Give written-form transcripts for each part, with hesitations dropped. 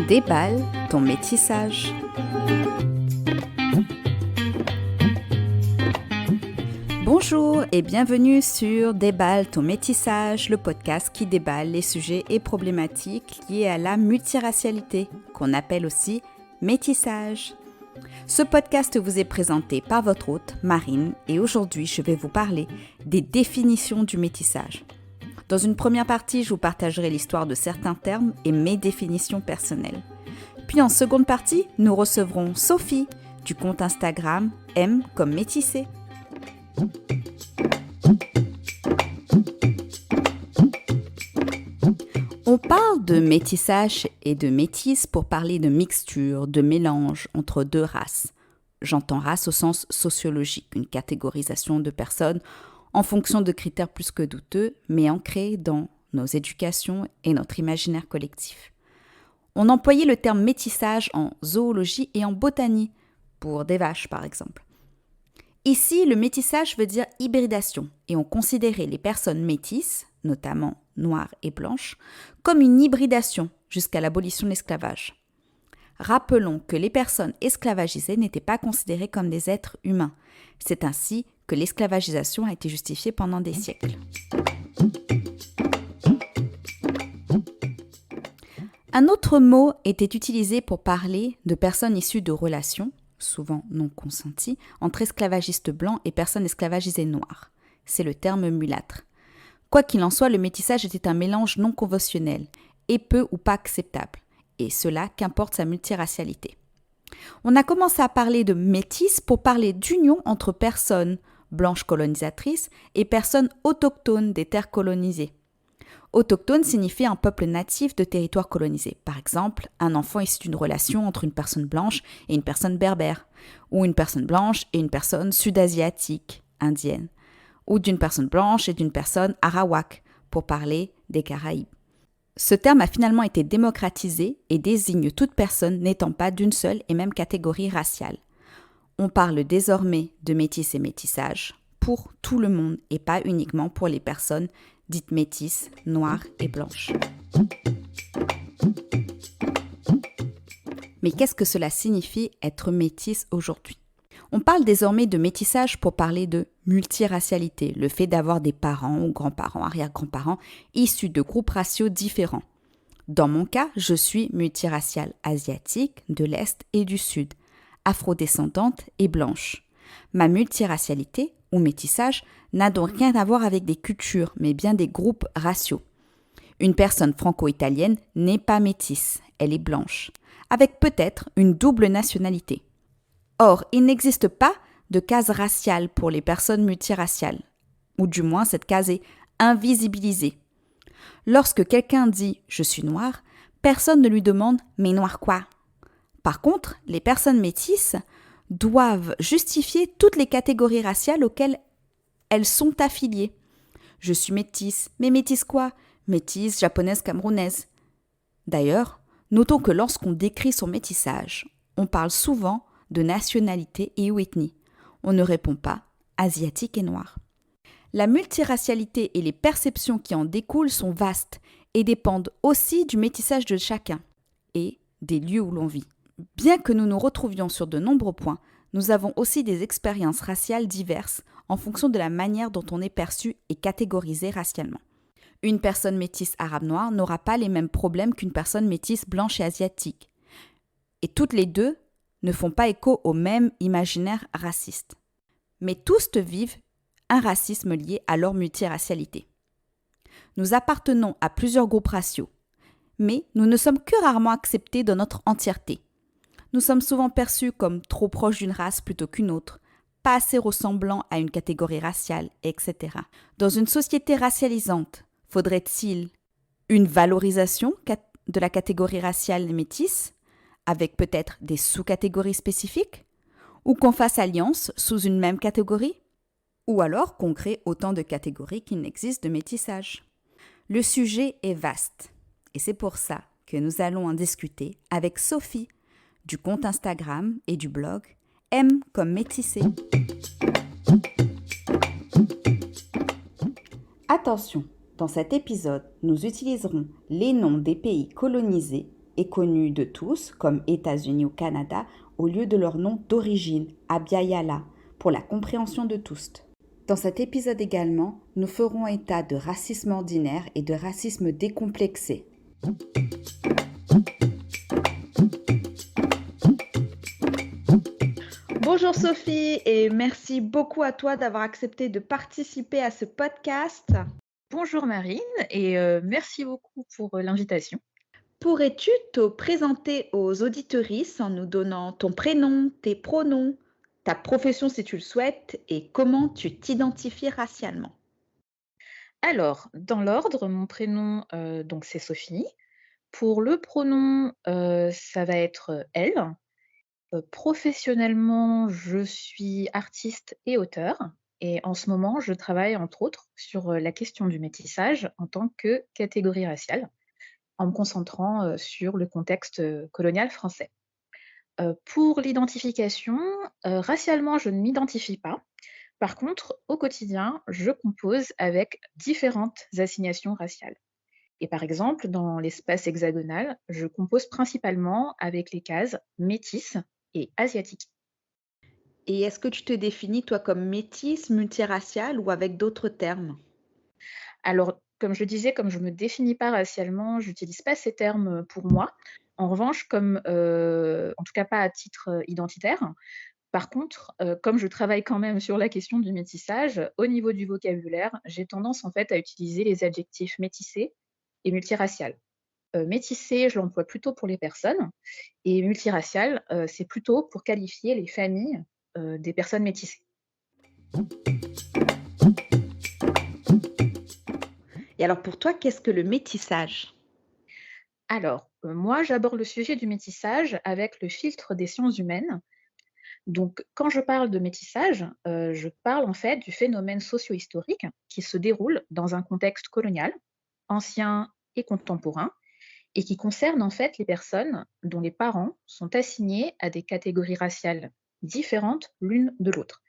Déballe ton métissage. Bonjour et bienvenue sur Déballe ton métissage, le podcast qui déballe les sujets et problématiques liés à la multiracialité, qu'on appelle aussi métissage. Ce podcast vous est présenté par votre hôte, Marine, et aujourd'hui je vais vous parler des définitions du métissage. Dans une première partie, je vous partagerai l'histoire de certains termes et mes définitions personnelles. Puis en seconde partie, nous recevrons Sophie du compte Instagram M comme métissé. On parle de métissage et de métisse pour parler de mixture, de mélange entre deux races. J'entends race au sens sociologique, une catégorisation de personnes en fonction de critères plus que douteux, mais ancrés dans nos éducations et notre imaginaire collectif. On employait le terme métissage en zoologie et en botanie, pour des vaches par exemple. Ici, le métissage veut dire hybridation, et on considérait les personnes métisses, notamment noires et blanches, comme une hybridation jusqu'à l'abolition de l'esclavage. Rappelons que les personnes esclavagisées n'étaient pas considérées comme des êtres humains. C'est ainsi que l'esclavagisation a été justifiée pendant des siècles. Un autre mot était utilisé pour parler de personnes issues de relations, souvent non consenties, entre esclavagistes blancs et personnes esclavagisées noires. C'est le terme mulâtre. Quoi qu'il en soit, le métissage était un mélange non conventionnel et peu ou pas acceptable, et cela qu'importe sa multiracialité. On a commencé à parler de métis pour parler d'union entre personnes blanches colonisatrices et personnes autochtones des terres colonisées. Autochtone signifie un peuple natif de territoires colonisés. Par exemple, un enfant issu d'une relation entre une personne blanche et une personne berbère, ou une personne blanche et une personne sud-asiatique, indienne, ou d'une personne blanche et d'une personne arawak, pour parler des Caraïbes. Ce terme a finalement été démocratisé et désigne toute personne n'étant pas d'une seule et même catégorie raciale. On parle désormais de métis et métissage pour tout le monde et pas uniquement pour les personnes dites métisses, noires et blanches. Mais qu'est-ce que cela signifie être métisse aujourd'hui ? On parle désormais de métissage pour parler de multiracialité, le fait d'avoir des parents ou grands-parents, arrière-grands-parents issus de groupes raciaux différents. Dans mon cas, je suis multiraciale asiatique, de l'Est et du Sud, afrodescendante et blanche. Ma multiracialité, ou métissage, n'a donc rien à voir avec des cultures, mais bien des groupes raciaux. Une personne franco-italienne n'est pas métisse, elle est blanche, avec peut-être une double nationalité. Or, il n'existe pas de case raciale pour les personnes multiraciales, ou du moins cette case est invisibilisée. Lorsque quelqu'un dit « je suis noir », personne ne lui demande « mais noir quoi ?» Par contre, les personnes métisses doivent justifier toutes les catégories raciales auxquelles elles sont affiliées. Je suis métisse, mais métisse quoi ? Métisse, japonaise, camerounaise. D'ailleurs, notons que lorsqu'on décrit son métissage, on parle souvent de nationalité et ou ethnie. On ne répond pas asiatique et noir. La multiracialité et les perceptions qui en découlent sont vastes et dépendent aussi du métissage de chacun et des lieux où l'on vit. Bien que nous nous retrouvions sur de nombreux points, nous avons aussi des expériences raciales diverses en fonction de la manière dont on est perçu et catégorisé racialement. Une personne métisse arabe-noire n'aura pas les mêmes problèmes qu'une personne métisse blanche et asiatique. Et toutes les deux ne font pas écho au même imaginaire raciste. Mais tous vivent un racisme lié à leur multiracialité. Nous appartenons à plusieurs groupes raciaux, mais nous ne sommes que rarement acceptés dans notre entièreté. Nous sommes souvent perçus comme trop proches d'une race plutôt qu'une autre, pas assez ressemblants à une catégorie raciale, etc. Dans une société racialisante, faudrait-il une valorisation de la catégorie raciale métisse, avec peut-être des sous-catégories spécifiques, ou qu'on fasse alliance sous une même catégorie, ou alors qu'on crée autant de catégories qu'il n'existe de métissage. Le sujet est vaste, et c'est pour ça que nous allons en discuter avec Sophie, du compte Instagram et du blog M comme métissé. Attention, dans cet épisode, nous utiliserons les noms des pays colonisés et connus de tous, comme États-Unis ou Canada, au lieu de leur nom d'origine, Abya-Yala, pour la compréhension de tous. Dans cet épisode également, nous ferons état de racisme ordinaire et de racisme décomplexé. Bonjour Sophie et merci beaucoup à toi d'avoir accepté de participer à ce podcast. Bonjour Marine et merci beaucoup pour l'invitation. Pourrais-tu te présenter aux auditeuristes en nous donnant ton prénom, tes pronoms, ta profession si tu le souhaites et comment tu t'identifies racialement? Alors, dans l'ordre, mon prénom, donc c'est Sophie. Pour le pronom, ça va être elle. Professionnellement, je suis artiste et auteure et en ce moment, je travaille entre autres sur, la question du métissage en tant que catégorie raciale, en me concentrant, sur le contexte, colonial français. Pour l'identification, racialement, je ne m'identifie pas. Par contre, au quotidien, je compose avec différentes assignations raciales. Et par exemple, dans l'espace hexagonal, je compose principalement avec les cases métisse et asiatique. Et est-ce que tu te définis toi comme métisse, multiraciale ou avec d'autres termes? Alors, comme je disais, comme je ne me définis pas racialement, j'utilise pas ces termes pour moi. En revanche, comme, en tout cas pas à titre identitaire. Par contre, comme je travaille quand même sur la question du métissage, au niveau du vocabulaire, j'ai tendance en fait à utiliser les adjectifs métissé et multiracial. Métissé, je l'emploie plutôt pour les personnes et multiracial, c'est plutôt pour qualifier les familles, des personnes métissées. Et alors pour toi, qu'est-ce que le métissage? Alors, moi j'aborde le sujet du métissage avec le filtre des sciences humaines. Donc quand je parle de métissage, je parle en fait du phénomène socio-historique qui se déroule dans un contexte colonial, ancien et contemporain, et qui concerne en fait les personnes dont les parents sont assignés à des catégories raciales différentes l'une de l'autre.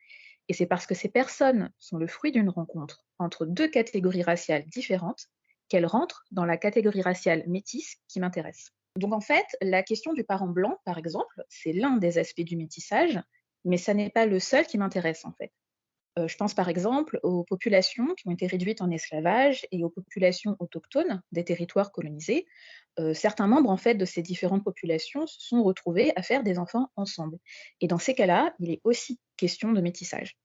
Et c'est parce que ces personnes sont le fruit d'une rencontre entre deux catégories raciales différentes qu'elles rentrent dans la catégorie raciale métisse qui m'intéresse. Donc en fait, la question du parent blanc, par exemple, c'est l'un des aspects du métissage, mais ça n'est pas le seul qui m'intéresse en fait. Je pense par exemple aux populations qui ont été réduites en esclavage et aux populations autochtones des territoires colonisés. Certains membres en fait de ces différentes populations se sont retrouvés à faire des enfants ensemble et dans ces cas-là, il est aussi question de métissage.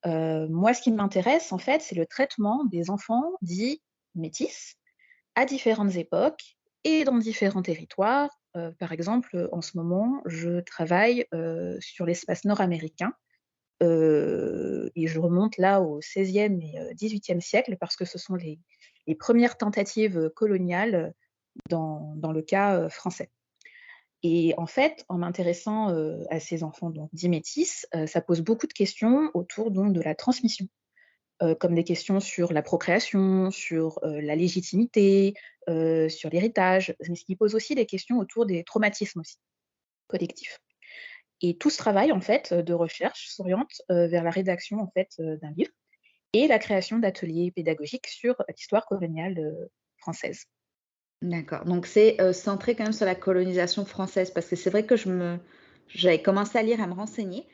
Moi, ce qui m'intéresse en fait, c'est le traitement des enfants dits métis à différentes époques et dans différents territoires. Par exemple, en ce moment, je travaille, sur l'espace nord-américain. Et je remonte là au XVIe et XVIIIe siècle parce que ce sont les premières tentatives, coloniales, dans le cas, français. Et en fait, en m'intéressant, à ces enfants donc dits métis, ça pose beaucoup de questions autour donc de la transmission, comme des questions sur la procréation, sur, la légitimité, sur l'héritage, mais ce qui pose aussi des questions autour des traumatismes aussi, collectifs. Et tout ce travail, en fait, de recherche s'oriente, vers la rédaction, en fait, d'un livre et la création d'ateliers pédagogiques sur l'histoire coloniale, française. D'accord, donc c'est, centré quand même sur la colonisation française parce que c'est vrai que j'avais commencé à lire, à me renseigner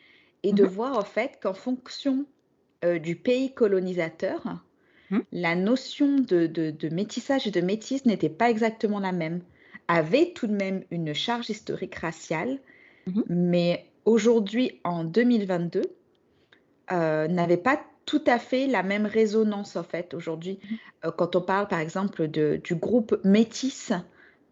et de Mmh voir en fait qu'en fonction, du pays colonisateur, mh. la notion de métissage et de métisse n'était pas exactement la même. Avait tout de même une charge historique raciale, Mmh. mais aujourd'hui en 2022, n'avait pas tout à fait la même résonance en fait aujourd'hui. Mmh. Quand on parle par exemple du groupe métis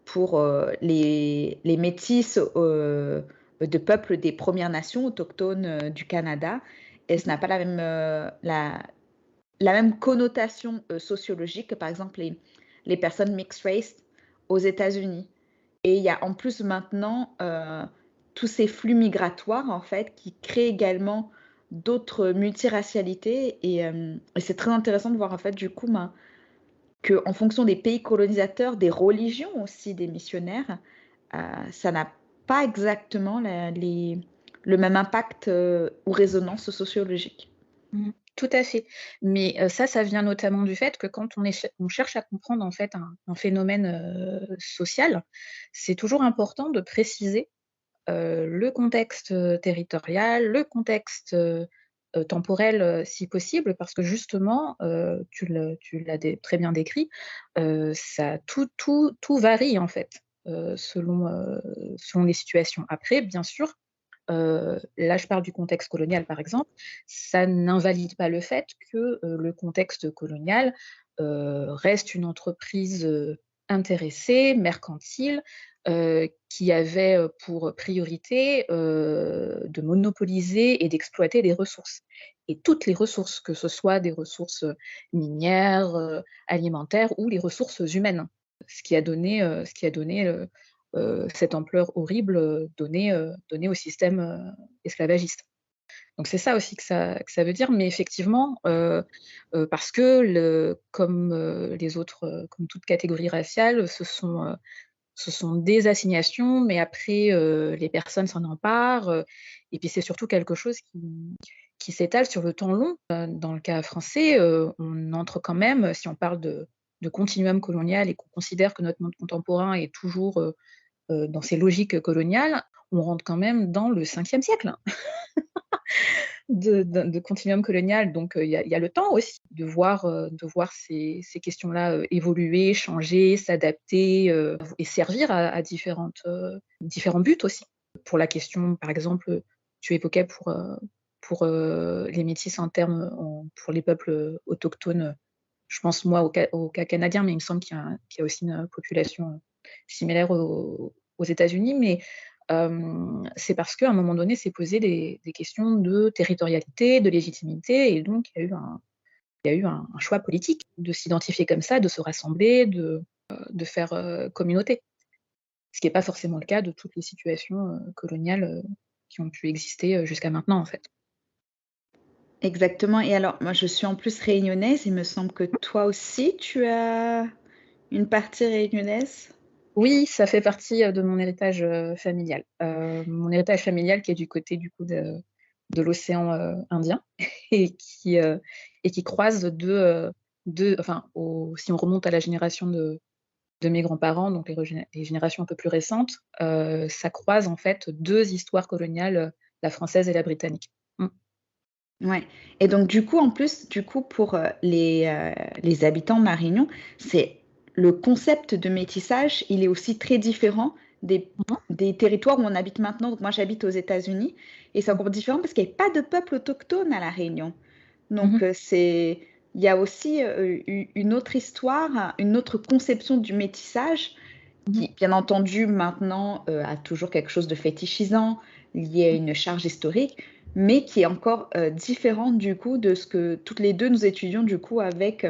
pour, les métis, de peuples des Premières Nations autochtones, du Canada et Mmh ce mh. n'a pas la même, la même connotation, sociologique que par exemple les personnes mixed race aux États-Unis et il y a en plus maintenant, tous ces flux migratoires en fait qui créent également d'autres multiracialités et c'est très intéressant de voir en fait du coup, ben, qu'en fonction des pays colonisateurs, des religions aussi des missionnaires, ça n'a pas exactement le même impact, ou résonance sociologique. Mmh. Tout à fait. Mais, ça vient notamment du fait que quand on cherche à comprendre en fait un phénomène, social, c'est toujours important de préciser, le contexte, territorial, le contexte, temporel, si possible, parce que justement, tu l'as très bien décrit, ça tout varie en fait, selon les situations. Après, bien sûr, là je parle du contexte colonial par exemple, ça n'invalide pas le fait que, le contexte colonial, reste une entreprise, intéressée, mercantile, qui avait, pour priorité, de monopoliser et d'exploiter des ressources. Et toutes les ressources, que ce soit des ressources, minières, alimentaires ou les ressources humaines. Ce qui a donné cette ampleur horrible, donnée au système, esclavagiste. Donc c'est ça aussi que ça veut dire, mais effectivement, parce que les autres, comme toute catégorie raciale, ce sont des assignations, mais après, les personnes s'en emparent, et puis c'est surtout quelque chose qui s'étale sur le temps long. Dans le cas français, on entre quand même, si on parle de continuum colonial et qu'on considère que notre monde contemporain est toujours, dans ces logiques coloniales, on rentre quand même dans le 5e siècle de continuum colonial. Donc, il y a le temps aussi de voir ces questions-là, évoluer, changer, s'adapter, et servir à différents buts aussi. Pour la question, par exemple, tu évoquais pour les métis pour les peuples, autochtones, je pense moi au cas canadien, mais il me semble qu'il y a aussi une population, similaire aux États-Unis. Mais, c'est parce qu'à un moment donné, s'est posé des questions de territorialité, de légitimité, et donc il y a eu un choix politique de s'identifier comme ça, de se rassembler, de faire, communauté. Ce qui est pas forcément le cas de toutes les situations, coloniales, qui ont pu exister, jusqu'à maintenant, en fait. Exactement. Et alors, moi, je suis en plus réunionnaise. Il me semble que toi aussi, tu as une partie réunionnaise? Oui, ça fait partie, de mon héritage, familial. Mon héritage familial qui est du côté du coup de l'océan, Indien et qui croise enfin si on remonte à la génération de mes grands-parents, donc les générations un peu plus récentes, ça croise en fait 2 histoires coloniales, la française et la britannique. Mmh. Ouais. Et donc du coup, en plus, du coup, pour, les habitants de La Réunion, c'est le concept de métissage, il est aussi très différent des Mmh mh. des territoires où on habite maintenant. Donc moi, j'habite aux États-Unis et c'est Mmh. encore différent parce qu'il y a pas de peuple autochtone à La Réunion. Mmh. Donc, il y a aussi, une autre histoire, une autre conception du métissage Mmh. qui, bien entendu, maintenant, a toujours quelque chose de fétichisant, lié à une charge historique, mais qui est encore, différente du coup de ce que toutes les 2 nous étudions du coup avec,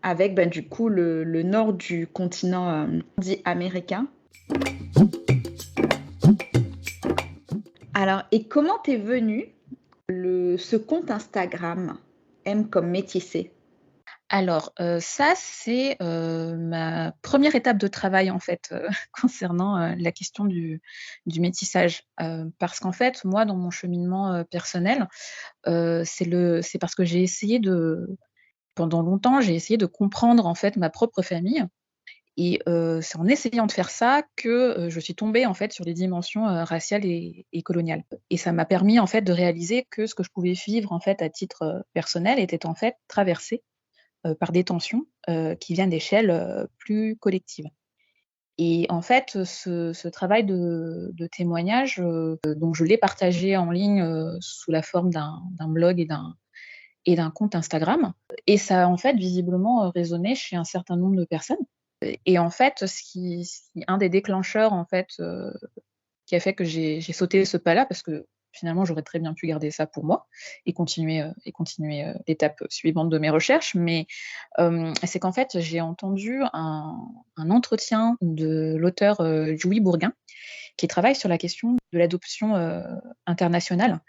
ben, du coup le nord du continent, dit américain. Alors et comment t'es venu ce compte Instagram, M comme métissé? Alors, ça c'est, ma première étape de travail en fait, concernant, la question du métissage. Parce qu'en fait, moi dans mon cheminement, personnel, c'est parce que pendant longtemps, j'ai essayé de comprendre en fait ma propre famille, et c'est en essayant de faire ça que, je suis tombée en fait sur les dimensions, raciales et coloniales. Et ça m'a permis en fait de réaliser que ce que je pouvais vivre en fait à titre, personnel était en fait traversé, par des tensions, qui viennent d'échelles, plus collectives. Et en fait, ce travail de témoignage, donc je l'ai partagé en ligne, sous la forme d'un blog et d'un compte Instagram, et ça a en fait visiblement, résonné chez un certain nombre de personnes. Et en fait, un des déclencheurs en fait, qui a fait que j'ai sauté ce pas-là, parce que finalement j'aurais très bien pu garder ça pour moi et continuer, l'étape suivante de mes recherches. Mais, c'est qu'en fait j'ai entendu un entretien de l'auteure, Dewey Bourguin, qui travaille sur la question de l'adoption, internationale.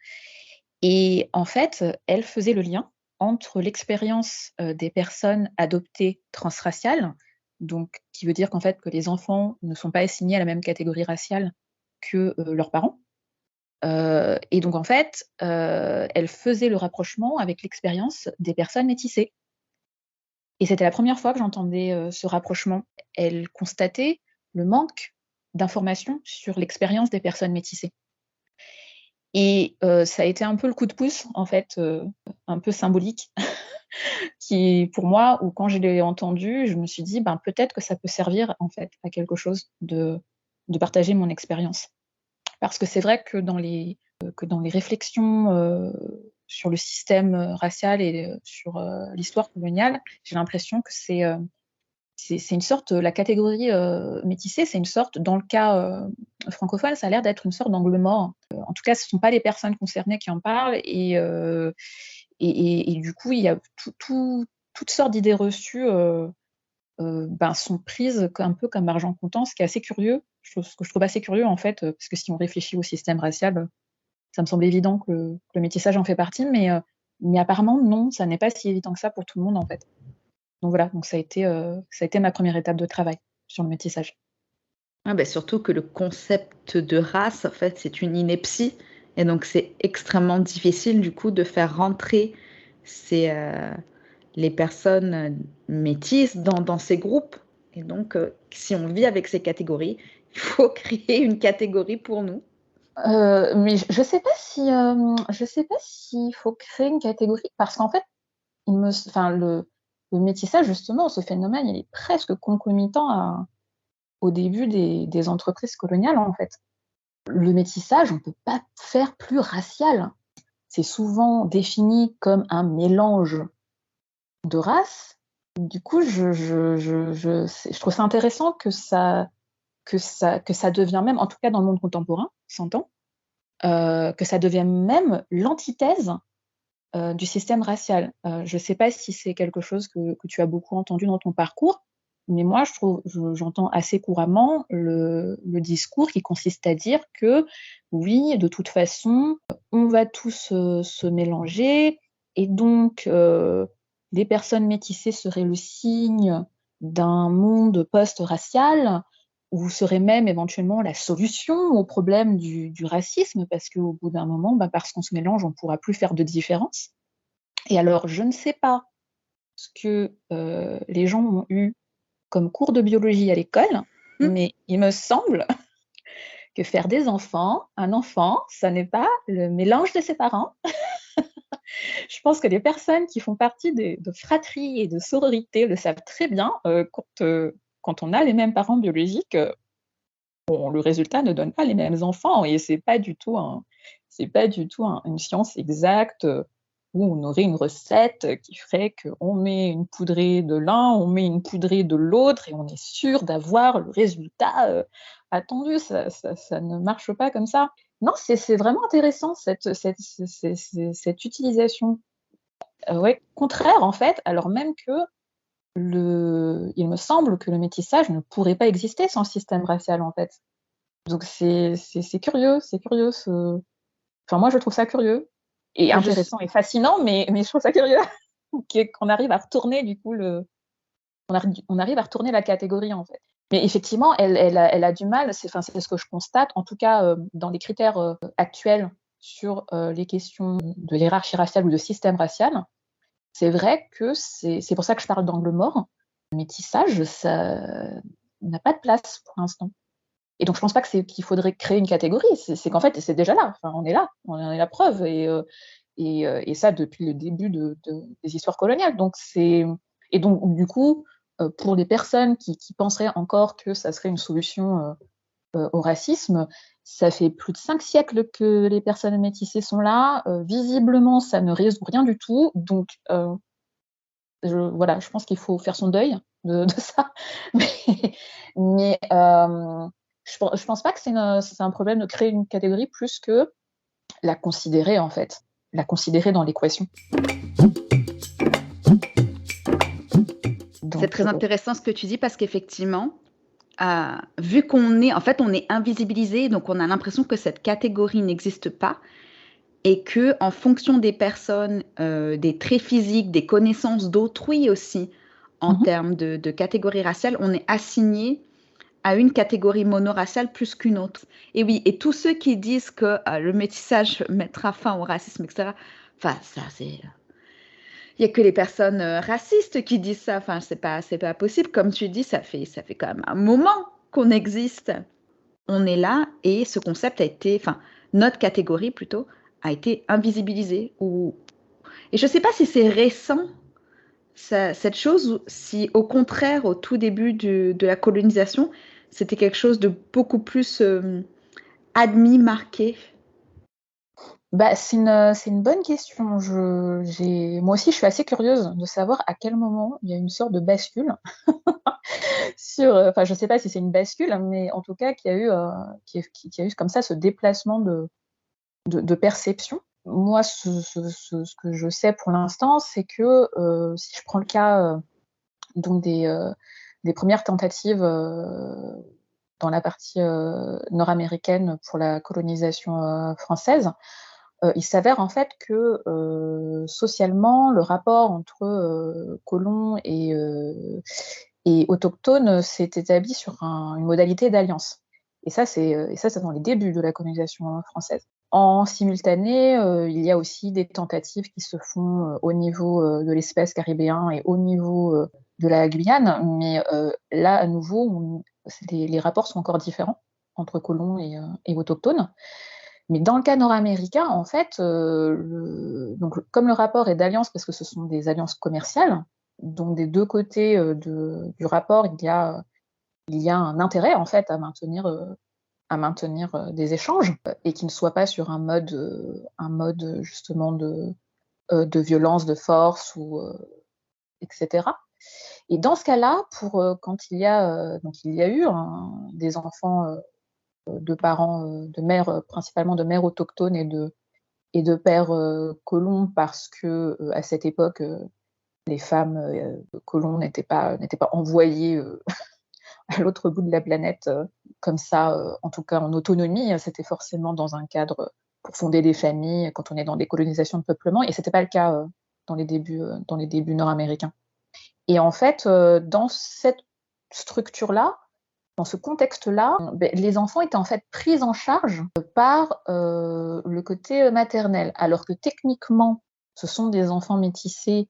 Et en fait, elle faisait le lien entre l'expérience, des personnes adoptées transraciales, donc qui veut dire qu'en fait que les enfants ne sont pas assignés à la même catégorie raciale que, leurs parents. Et donc en fait, elle faisait le rapprochement avec l'expérience des personnes métissées. Et c'était la première fois que j'entendais, ce rapprochement. Elle constatait le manque d'informations sur l'expérience des personnes métissées. Et ça a été un peu le coup de pouce, en fait, un peu symbolique, qui pour moi, ou quand je l'ai entendu, je me suis dit: «Ben, peut-être que ça peut servir, en fait, à quelque chose de partager mon expérience». Parce que c'est vrai que dans les réflexions, sur le système, racial et sur, l'histoire coloniale, j'ai l'impression que c'est une sorte, la catégorie, métissée, c'est une sorte dans le cas, francophone, ça a l'air d'être une sorte d'angle mort. En tout cas, ce ne sont pas les personnes concernées qui en parlent et du coup, il y a toutes sortes d'idées reçues, ben, sont prises un peu comme argent comptant, ce qui est assez curieux. Ce que je trouve assez curieux, en fait, parce que si on réfléchit au système racial, ça me semble évident que le métissage en fait partie, mais apparemment non, ça n'est pas si évident que ça pour tout le monde, en fait. Donc voilà, donc ça a été ma première étape de travail sur le métissage. Ah bah, surtout que le concept de race, en fait, c'est une ineptie et donc c'est extrêmement difficile, du coup, de faire rentrer ces, les personnes, métisses dans ces groupes et donc si on vit avec ces catégories, il faut créer une catégorie pour nous. Mais je sais pas si, je sais pas s'il faut créer une catégorie parce qu'en fait, il me s enfin le métissage justement, ce phénomène, il est presque concomitant au début des entreprises coloniales, en fait. Le métissage, on peut pas faire plus racial. C'est souvent défini comme un mélange de races. Du coup, je trouve ça intéressant que ça devient même, en tout cas dans le monde contemporain, s'entend, que ça devienne même l'antithèse, du système racial. Je sais pas si c'est quelque chose que tu as beaucoup entendu dans ton parcours, mais moi j'entends assez couramment le discours qui consiste à dire que oui, de toute façon, on va tous, se mélanger et donc les personnes métissées seraient le signe d'un monde post-racial ou seraient même éventuellement la solution au problème du racisme parce qu'au bout d'un moment, bah, parce qu'on se mélange, on pourra plus faire de différence. Et alors, je ne sais pas ce que, les gens ont eu comme cours de biologie à l'école, Mmh. mais il me semble que faire des enfants, un enfant, ça n'est pas le mélange de ses parents. Je pense que les personnes qui font partie des de fratries et de sororités le savent très bien, quand on a les mêmes parents biologiques, bon, le résultat ne donne pas les mêmes enfants et c'est pas du tout une science exacte, où on aurait une recette qui ferait qu'on met une poudrée de l'un, on met une poudrée de l'autre et on est sûr d'avoir le résultat, attendu. Ça ne marche pas comme ça. Non, c'est vraiment intéressant cette utilisation, ouais, contraire en fait, alors même que il me semble que le métissage ne pourrait pas exister sans le système racial, en fait. Donc c'est curieux ce enfin moi je trouve ça curieux et Je s intéressant et fascinant, mais je trouve ça curieux qu'on arrive à retourner du coup on arrive à retourner la catégorie, en fait. Mais effectivement, elle a du mal, c'est ce que je constate, en tout cas, dans les critères, actuels sur, les questions de hiérarchie raciale ou de système racial. C'est vrai que c'est pour ça que je parle d'angle mort. Le métissage, ça n'a pas de place pour l'instant. Et donc je pense pas que qu'il faudrait créer une catégorie, c'est qu'en fait, c'est déjà là. Enfin, on est là, on en est la preuve et ça depuis le début des histoires coloniales. Donc c'est et donc du coup, pour les personnes qui penseraient encore que ça serait une solution, au racisme, ça fait plus de 5 siècles que les personnes métissées sont là, visiblement ça ne résout rien du tout. Donc voilà, je pense qu'il faut faire son deuil de ça. Mais je pense pas que c'est un problème de créer une catégorie plus que la considérer, en fait, la considérer dans l'équation. C'est Donc très intéressant ce que tu dis parce qu'effectivement, vu qu'on est en fait, on est invisibilisé, donc on a l'impression que cette catégorie n'existe pas et que en fonction des personnes, des traits physiques, des connaissances d'autrui aussi, en mmh termes de catégorie raciale, on est assigné à une catégorie monoraciale plus qu'une autre. Et oui, et tous ceux qui disent que le métissage mettra fin au racisme, etc., enfin, ça, c'est... Il n'y a que les personnes racistes qui disent ça. Enfin, c'est pas possible. Comme tu dis, ça fait quand même un moment qu'on existe. On est là et ce concept a été, enfin, notre catégorie plutôt, a été invisibilisée. Et je ne sais pas si c'est récent, cette chose, ou si au contraire, au tout début de la colonisation, c'était quelque chose de beaucoup plus admis, marqué. Bah, c'est une bonne question. Moi aussi, je suis assez curieuse de savoir à quel moment il y a une sorte de bascule sur, enfin, je sais pas si c'est une bascule, hein, mais en tout cas, qu'il y a eu, qu'il y a eu comme ça ce déplacement de perception. Moi, ce que je sais pour l'instant, c'est que si je prends le cas donc des premières tentatives dans la partie nord-américaine pour la colonisation française, il s'avère en fait que socialement, le rapport entre colons et autochtones s'est établi sur une modalité d'alliance. Et ça, c'est dans les débuts de la colonisation française. En simultané, il y a aussi des tentatives qui se font au niveau de l'espace caribéen et au niveau de la Guyane, mais là, à nouveau, les rapports sont encore différents entre colons et autochtones. Mais dans le cas nord-américain, en fait, donc, comme le rapport est d'alliance, parce que ce sont des alliances commerciales, donc des deux côtés du rapport, il y a un intérêt en fait à maintenir des échanges et qui ne soient pas sur un mode justement de violence, de force ou etc. Et dans ce cas-là, pour quand donc il y a eu des enfants de parents, de mères, principalement de mères autochtones et de pères colons, parce que à cette époque, les femmes colons n'étaient pas envoyées à l'autre bout de la planète comme ça, en tout cas en autonomie. C'était forcément dans un cadre pour fonder des familles quand on est dans des colonisations de peuplement, et c'était pas le cas dans les débuts nord-américains. Et en fait, dans cette structure-là, dans ce contexte-là, les enfants étaient en fait pris en charge par le côté maternel, alors que techniquement, ce sont des enfants métissés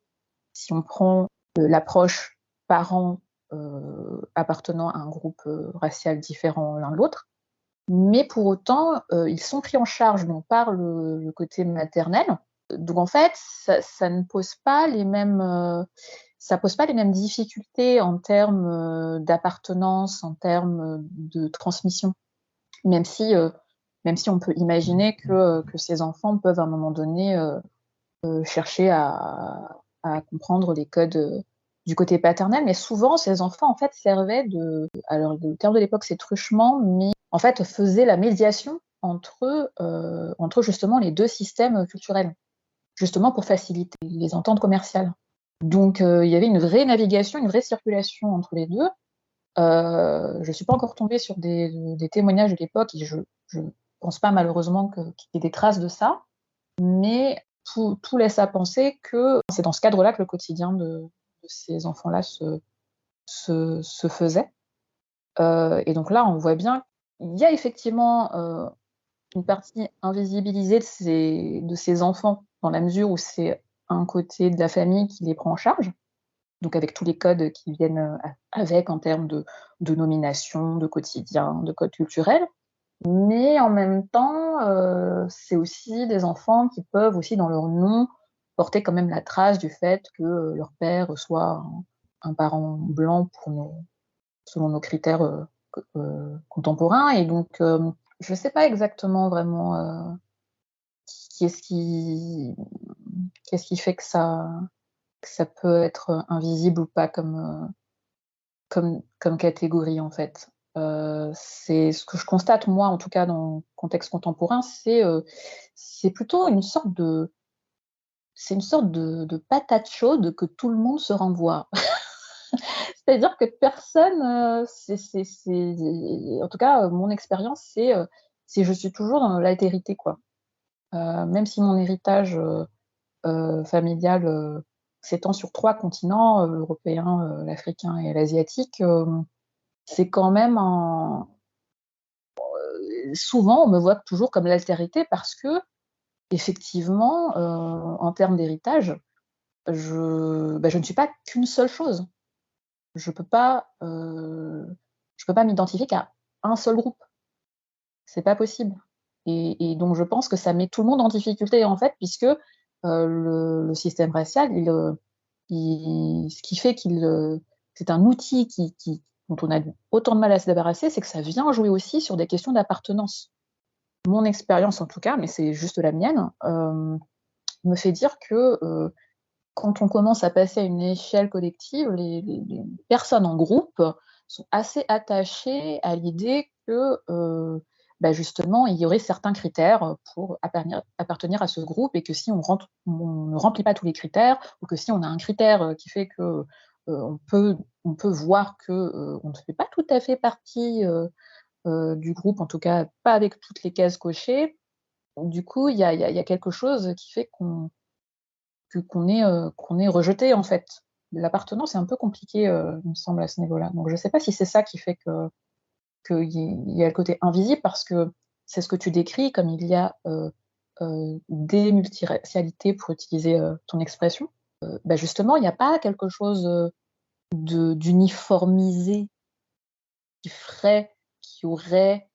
si on prend l'approche parents appartenant à un groupe racial différent l'un de l'autre. Mais pour autant, ils sont pris en charge donc, par le côté maternel. Donc en fait, ça ne pose pas les mêmes, ça pose pas les mêmes difficultés en termes d'appartenance, en termes de transmission. Même si, même si on peut imaginer que ces enfants peuvent à un moment donné chercher à comprendre les codes du côté paternel, mais souvent ces enfants en fait servaient alors le terme de l'époque c'est truchement, mais en fait faisaient la médiation entre justement les deux systèmes culturels, justement pour faciliter les ententes commerciales. Donc il y avait une vraie navigation, une vraie circulation entre les deux. Je suis pas encore tombée sur des témoignages de l'époque et je pense pas malheureusement qu'il y ait des traces de ça, mais tout laisse à penser que c'est dans ce cadre-là que le quotidien de ces enfants-là se faisait. Et donc là, on voit bien qu'il y a effectivement une partie invisibilisée de ces enfants, dans la mesure où c'est un côté de la famille qui les prend en charge, donc avec tous les codes qui viennent avec en termes de nomination, de quotidien, de codes culturels. Mais en même temps, c'est aussi des enfants qui peuvent aussi dans leur nom porter quand même la trace du fait que leur père soit un parent blanc selon nos critères contemporains. Et donc, je ne sais pas exactement vraiment qu'est-ce qui, qu'est-ce qui fait que ça peut être invisible ou pas comme catégorie en fait. C'est ce que je constate moi, en tout cas dans le contexte contemporain, c'est plutôt une sorte de patate chaude que tout le monde se renvoie. C'est-à-dire que personne, en tout cas mon expérience, c'est je suis toujours dans l'altérité quoi. Même si mon héritage familial s'étend sur 3 continents, l'européen, l'africain et l'asiatique. c'est quand même souvent, on me voit toujours comme l'altérité parce que effectivement, en termes d'héritage, je ne suis pas qu'une seule chose. Je peux pas, je peux pas m'identifier qu'à un seul groupe. C'est pas possible et donc je pense que ça met tout le monde en difficulté, en fait, puisque, le système racial, ce qui fait c'est un outil dont on a autant de mal à se débarrasser, c'est que ça vient jouer aussi sur des questions d'appartenance. Mon expérience, en tout cas, mais c'est juste la mienne, me fait dire que, quand on commence à passer à une échelle collective, les personnes en groupe sont assez attachées à l'idée que, justement, il y aurait certains critères pour appartenir à ce groupe et que si on ne remplit pas tous les critères ou que si on a un critère, qui fait que, on peut voir que, on ne fait pas tout à fait partie, du groupe, en tout cas pas avec toutes les cases cochées. Du coup, il y a quelque chose qui fait qu'on est rejeté, en fait. L'appartenance est un peu compliqué, il me semble, à ce niveau-là. Donc je ne sais pas si c'est ça qui fait qu'il y a le côté invisible parce que c'est ce que tu décris comme il y a, des multiracialités pour utiliser, ton expression. Justement, il n'y a pas quelque chose, d'uniformisé qui ferait qu'il y aurait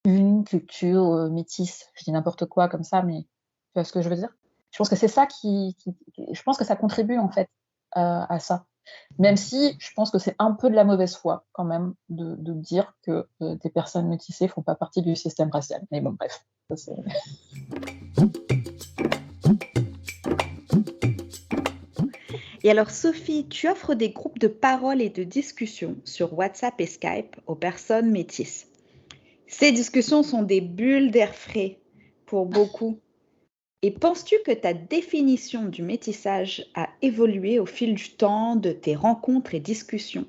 une culture, métisse. Je dis n'importe quoi comme ça, mais tu vois ce que je veux dire? Je pense que c'est ça je pense que ça contribue, en fait, à ça. Même si je pense que c'est un peu de la mauvaise foi quand même de dire que, des personnes métissées font pas partie du système racial. Mais bon, bref, ça c'est Et alors Sophie, tu offres des groupes de parole et de discussion sur WhatsApp et Skype aux personnes métisses. Ces discussions sont des bulles d'air frais pour beaucoup. Et penses-tu que ta définition du métissage a évolué au fil du temps, de tes rencontres et discussions?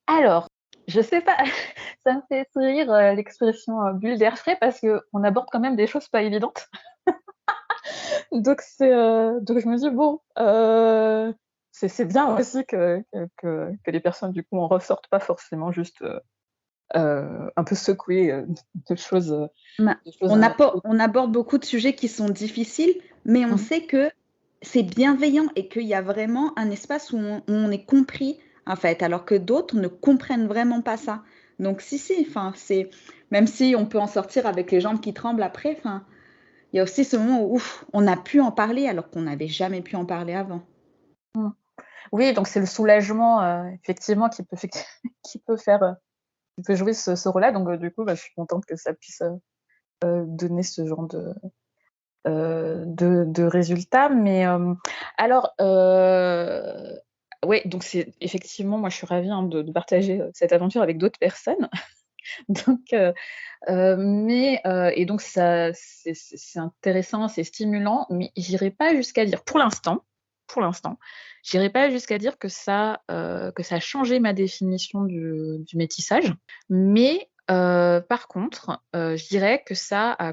alors, je sais pas, ça me fait sourire, l'expression, bulle d'air frais parce qu'on aborde quand même des choses pas évidentes. Donc je me dis: «Bon, c'est bien aussi que les personnes du coup en ressortent pas forcément juste, un peu secouées, de choses, Ma- de choses, on aborde beaucoup de sujets qui sont difficiles, mais on mmh sait que c'est bienveillant et qu'il y a vraiment un espace où on est compris, en fait, alors que d'autres ne comprennent vraiment pas ça. Donc si, enfin, même si on peut en sortir avec les jambes qui tremblent après, enfin, il y a aussi ce moment où ouf, on a pu en parler alors qu'on n'avait jamais pu en parler avant. mh. Oui, donc c'est le soulagement, effectivement qui peut faire, qui peut jouer ce rôle-là. Donc du coup, je suis contente que ça puisse, donner ce genre de résultats. Mais alors, ouais, donc c'est effectivement, moi, je suis ravie, hein, de partager, cette aventure avec d'autres personnes. Donc mais et donc ça c'est intéressant, c'est stimulant, mais j'irai pas jusqu'à dire pour l'instant, j'irai pas jusqu'à dire que ça a changé ma définition du métissage. Mais par contre, je dirais que ça a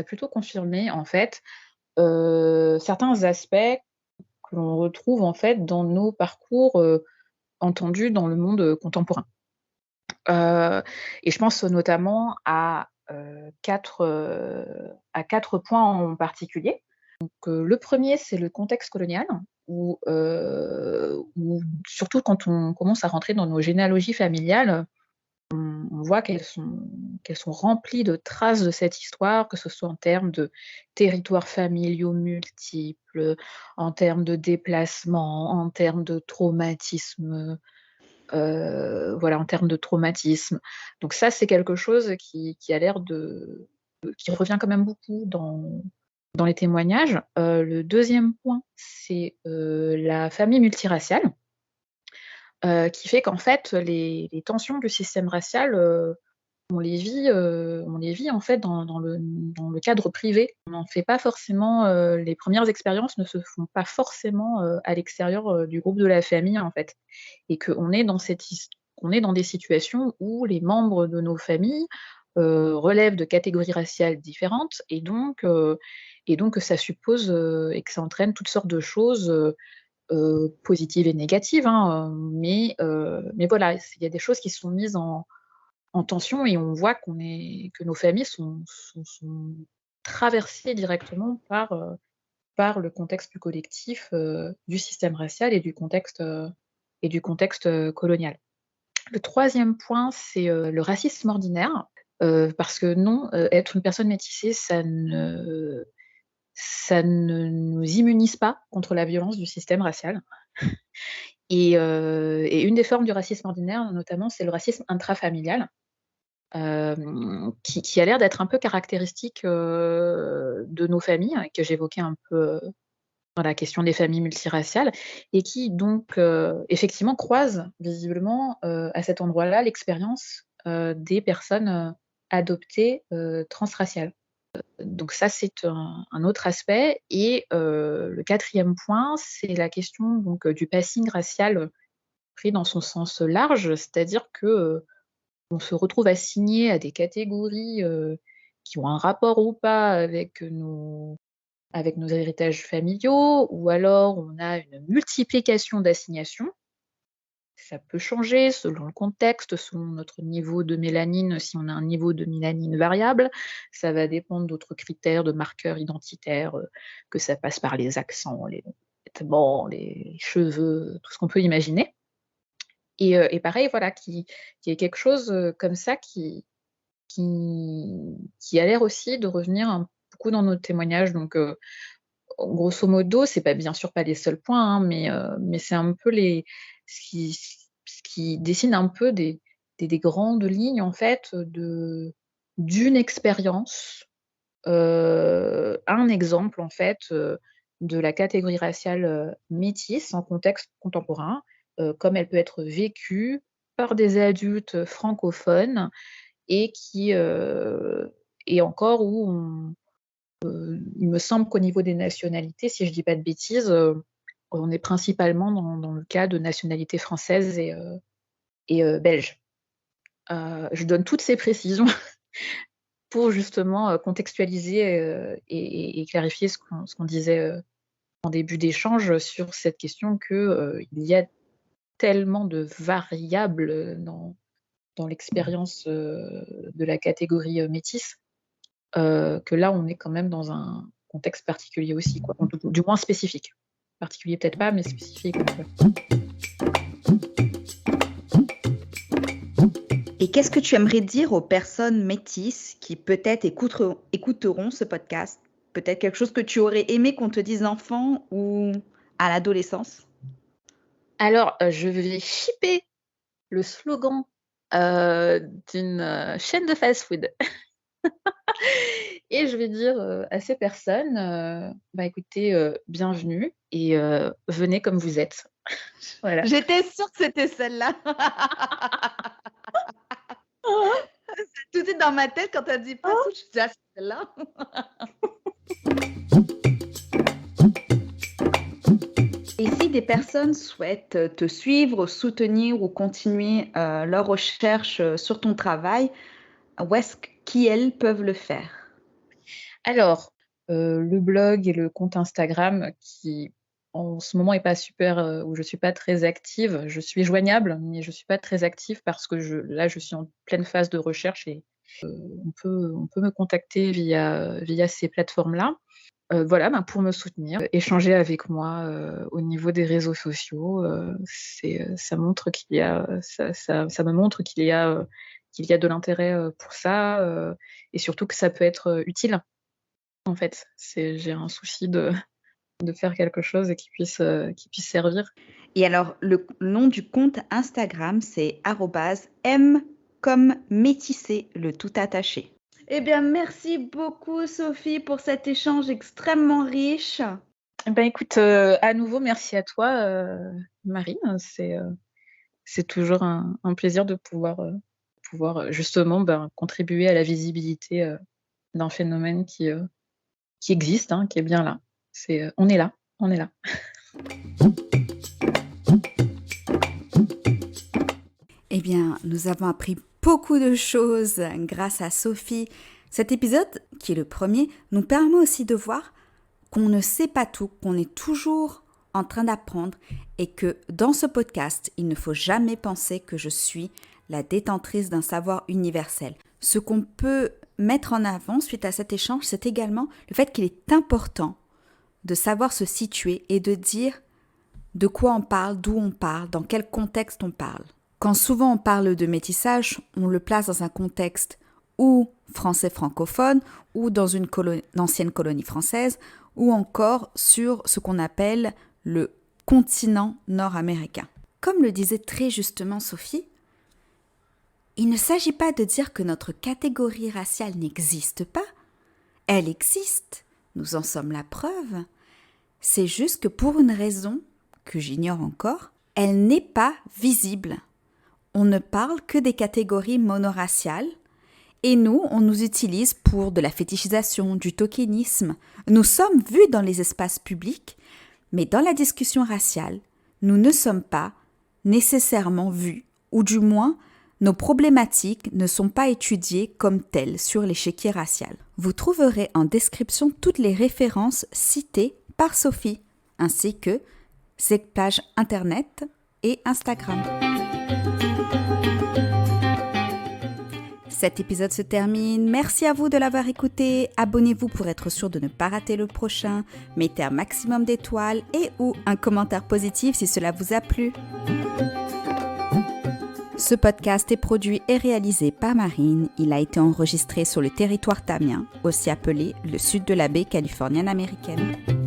plutôt confirmé, en fait, certains aspects que l'on retrouve, en fait, dans nos parcours, entendus dans le monde, contemporain. Et je pense notamment à 4 points en particulier. Le premier, c'est le contexte colonial où surtout quand on commence à rentrer dans nos généalogies familiales, on voit qu'elles sont remplies de traces de cette histoire, que ce soit en termes de territoires familiaux multiples, en termes de déplacements, en termes de traumatismes, voilà, en termes de traumatisme. Donc ça, c'est quelque chose qui a l'air qui revient quand même beaucoup dans les témoignages. Le deuxième point, c'est, la famille multiraciale, qui fait qu'en fait, les tensions du système racial, on les vit en fait dans le cadre privé. On n'en fait pas forcément, les premières expériences ne se font pas forcément, à l'extérieur, du groupe de la famille, en fait. Et qu'on est dans on est dans des situations où les membres de nos familles, relèvent de catégories raciales différentes et donc que ça suppose, et que ça entraîne toutes sortes de choses, positives et négatives, hein, mais voilà, il y a des choses qui sont mises en tension et on voit que nos familles sont traversées directement par le contexte plus collectif, du système racial et du contexte, colonial. Le troisième point, c'est, le racisme ordinaire, parce que non, être une personne métissée, ça ne nous immunise pas contre la violence du système racial et une des formes du racisme ordinaire, notamment, c'est le racisme intrafamilial, qui a l'air d'être un peu caractéristique, de nos familles, que j'évoquais un peu, dans la question des familles multiraciales et qui donc, effectivement croise visiblement, à cet endroit-là l'expérience, des personnes, adoptées, transraciales. Donc ça, c'est un autre aspect et le quatrième point, c'est la question donc, du passing racial, pris dans son sens large. C'est-à-dire que, on se retrouve assigné à des catégories, qui ont un rapport ou pas avec nos héritages familiaux ou alors on a une multiplication d'assignations. Ça peut changer selon le contexte, selon notre niveau de mélanine, si on a un niveau de mélanine variable. Ça va dépendre d'autres critères, de marqueurs identitaires, que ça passe par les accents, les vêtements, les cheveux, tout ce qu'on peut imaginer et pareil, voilà, qui est quelque chose, comme ça qui a l'air aussi de revenir beaucoup dans nos témoignages donc grosso modo, c'est pas bien sûr pas les seuls points, hein, mais c'est un peu ce qui dessine un peu des grandes lignes en fait, d'une expérience, un exemple en fait, de la catégorie raciale, métisse en contexte contemporain, comme elle peut être vécue par des adultes francophones et et encore où il me semble qu'au niveau des nationalités, si je dis pas de bêtises, on est principalement dans le cas de nationalité française et belge. Je donne toutes ces précisions pour justement, contextualiser, et clarifier ce qu'on disait, en début d'échange sur cette question que, il y a tellement de variables, dans l'expérience, de la catégorie, métisse, que là, on est quand même dans un contexte particulier aussi, quoi, du moins spécifique. Particulier peut-être pas, mais spécifique, ouais. Et qu'est-ce que tu aimerais dire aux personnes métisses qui peut-être écouteront ce podcast? Peut-être quelque chose que tu aurais aimé qu'on te dise enfant ou à l'adolescence? Alors, je vais shipper le slogan, d'une, chaîne de fast-food et je vais dire, à ces personnes, bah, écoutez, bienvenue et venez comme vous êtes. Voilà. J'étais sûre que c'était celle-là. Tout de suite dans ma tête quand tu as dit fast-food, je dis: «Ah, c'est celle-là». Et si des personnes souhaitent te suivre, soutenir ou continuer, leurs recherches, sur ton travail, où est-ce qu'elles peuvent le faire? Alors, le blog et le compte Instagram qui, en ce moment, est pas super, où je suis pas très active. Je suis joignable, mais je suis pas très active parce que je suis en pleine phase de recherche et on peut me contacter via ces plateformes-là. Voilà, ben, pour me soutenir, échanger avec moi, au niveau des réseaux sociaux, ça montre qu'il y a ça me montre qu'il y a de l'intérêt, pour ça, et surtout que ça peut être, utile. En fait, j'ai un souci de faire quelque chose et qui puisse servir. Et alors, le nom du compte Instagram, c'est arrobase m comme métissé, le tout attaché. Eh bien, merci beaucoup, Sophie, pour cet échange extrêmement riche. Ben, écoute, à nouveau merci à toi, Marine. C'est toujours un plaisir de pouvoir, justement, ben, contribuer à la visibilité, d'un phénomène qui existe, hein, qui est bien là. On est là, on est là. Eh bien, nous avons appris beaucoup de choses grâce à Sophie. Cet épisode, qui est le premier, nous permet aussi de voir qu'on ne sait pas tout, qu'on est toujours en train d'apprendre et que dans ce podcast, il ne faut jamais penser que je suis la détentrice d'un savoir universel. Ce qu'on peut mettre en avant suite à cet échange, c'est également le fait qu'il est important de savoir se situer et de dire de quoi on parle, d'où on parle, dans quel contexte on parle. Quand souvent on parle de métissage, on le place dans un contexte ou français francophone, ou dans une ancienne colonie française, ou encore sur ce qu'on appelle le continent nord-américain. Comme le disait très justement Sophie, il ne s'agit pas de dire que notre catégorie raciale n'existe pas. Elle existe, nous en sommes la preuve. C'est juste que pour une raison que j'ignore encore, elle n'est pas visible. On ne parle que des catégories monoraciales et nous, on nous utilise pour de la fétichisation, du tokenisme. Nous sommes vus dans les espaces publics, mais dans la discussion raciale, nous ne sommes pas nécessairement vus, ou du moins, nos problématiques ne sont pas étudiées comme telles sur l'échiquier racial. Vous trouverez en description toutes les références citées par Sophie, ainsi que ses pages internet et Instagram. Cet épisode se termine. Merci à vous de l'avoir écouté. Abonnez-vous pour être sûr de ne pas rater le prochain. Mettez un maximum d'étoiles et ou un commentaire positif si cela vous a plu. Ce podcast est produit et réalisé par Marine. Il a été enregistré sur le territoire tamien, aussi appelé le sud de la baie californienne américaine.